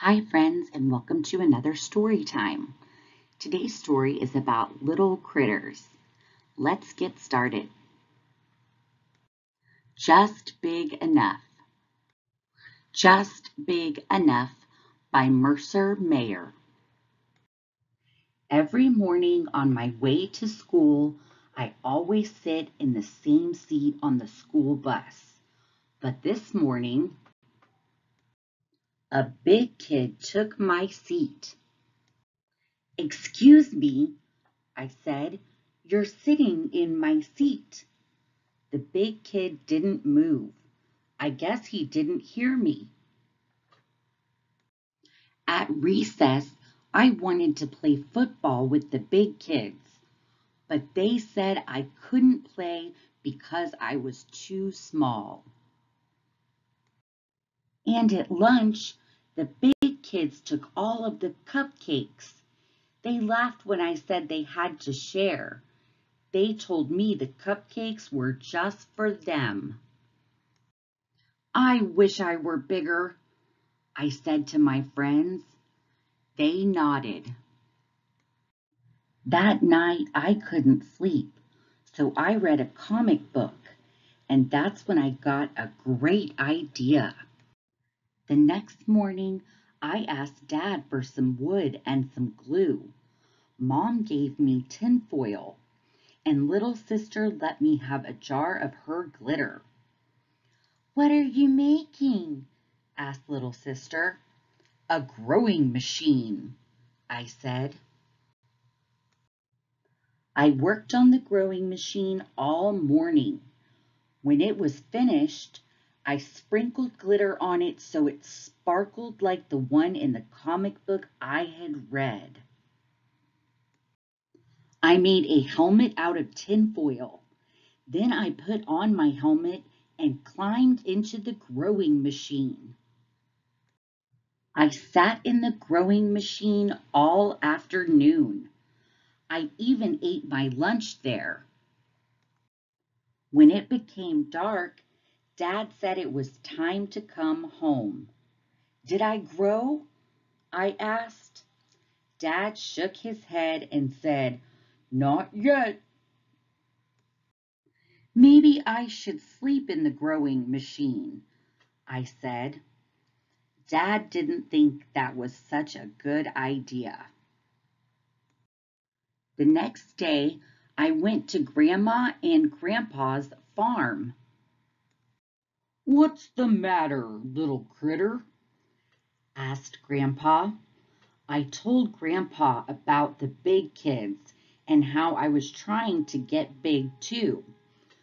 Hi friends, and welcome to another story time. Today's story is about little critters. Let's get started. Just Big Enough. Just Big Enough by Mercer Mayer. Every morning on my way to school, I always sit in the same seat on the school bus. But this morning, a big kid took my seat. "Excuse me," I said, "you're sitting in my seat." The big kid didn't move. I guess he didn't hear me. At recess, I wanted to play football with the big kids, but they said I couldn't play because I was too small. And at lunch, the big kids took all of the cupcakes. They laughed when I said they had to share. They told me the cupcakes were just for them. "I wish I were bigger," I said to my friends. They nodded. That night I couldn't sleep, so I read a comic book, and that's when I got a great idea. The next morning, I asked Dad for some wood and some glue. Mom gave me tinfoil, and little sister let me have a jar of her glitter. "What are you making?" asked little sister. "A growing machine," I said. I worked on the growing machine all morning. When it was finished, I sprinkled glitter on it so it sparkled like the one in the comic book I had read. I made a helmet out of tinfoil. Then I put on my helmet and climbed into the growing machine. I sat in the growing machine all afternoon. I even ate my lunch there. When it became dark, Dad said it was time to come home. "Did I grow?" I asked. Dad shook his head and said, "Not yet." "Maybe I should sleep in the growing machine," I said. Dad didn't think that was such a good idea. The next day, I went to Grandma and Grandpa's farm. "What's the matter, little critter?" asked Grandpa. I told Grandpa about the big kids and how I was trying to get big too,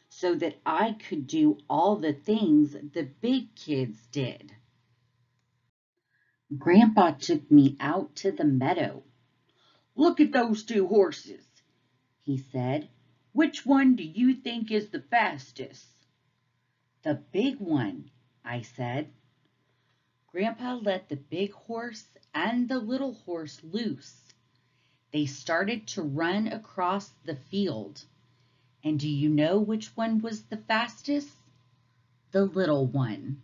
so that I could do all the things the big kids did. Grandpa took me out to the meadow. "Look at those two horses," he said. "Which one do you think is the fastest?" "The big one," I said. Grandpa let the big horse and the little horse loose. They started to run across the field. And do you know which one was the fastest? The little one.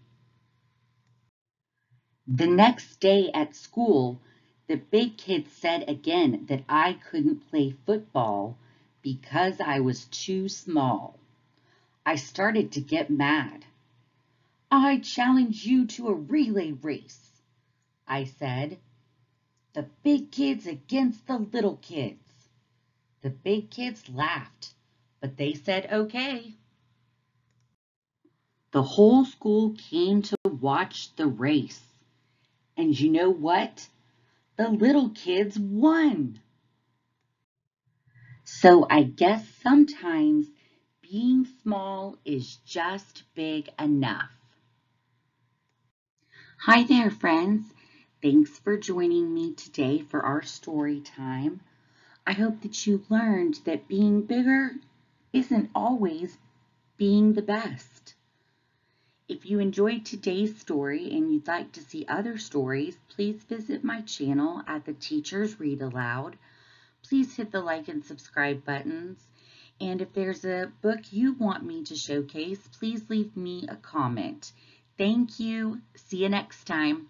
The next day at school, the big kids said again that I couldn't play football because I was too small. I started to get mad. "I challenge you to a relay race," I said. "The big kids against the little kids." The big kids laughed, but they said okay. The whole school came to watch the race. And you know what? The little kids won. So I guess sometimes being small is just big enough. Hi there, friends. Thanks for joining me today for our story time. I hope that you learned that being bigger isn't always being the best. If you enjoyed today's story and you'd like to see other stories, please visit my channel at The Teachers Read Aloud. Please hit the like and subscribe buttons. And if there's a book you want me to showcase, please leave me a comment. Thank you. See you next time.